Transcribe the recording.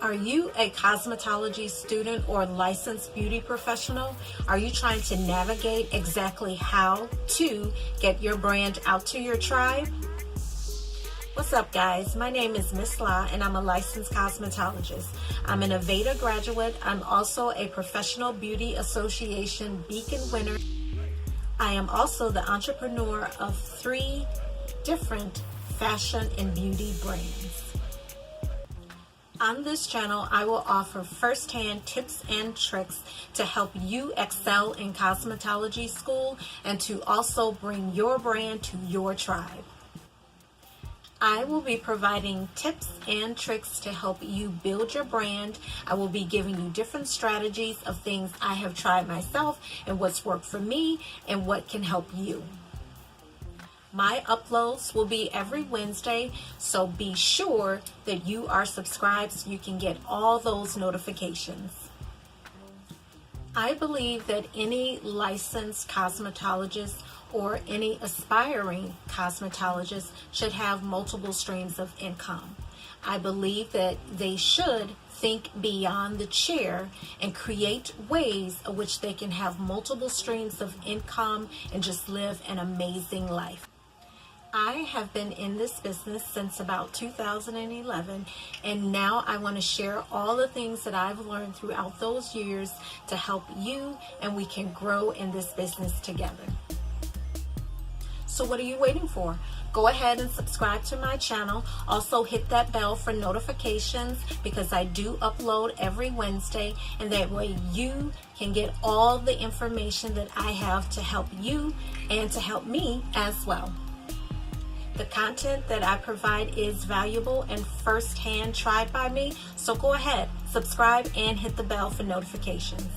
Are you a cosmetology student or licensed beauty professional? Are you trying to navigate exactly how to get your brand out to your tribe? What's up, guys? My name is Miss La, and I'm a licensed cosmetologist. I'm an Aveda graduate. I'm also a Professional Beauty Association Beacon winner. I am also the entrepreneur of 3 different fashion and beauty brands. On this channel, I will offer first-hand tips and tricks to help you excel in cosmetology school and to also bring your brand to your tribe. I will be providing tips and tricks to help you build your brand. I will be giving you different strategies of things I have tried myself and what's worked for me and what can help you. My uploads will be every Wednesday, so be sure that you are subscribed so you can get all those notifications. I believe that any licensed cosmetologist or any aspiring cosmetologist should have multiple streams of income. I believe that they should think beyond the chair and create ways in which they can have multiple streams of income and just live an amazing life. I have been in this business since about 2011, and now I want to share all the things that I've learned throughout those years to help you, and we can grow in this business together. So what are you waiting for? Go ahead and subscribe to my channel. Also hit that bell for notifications because I do upload every Wednesday, and that way you can get all the information that I have to help you and to help me as well. The content that I provide is valuable and first-hand tried by me, so go ahead, subscribe and hit the bell for notifications.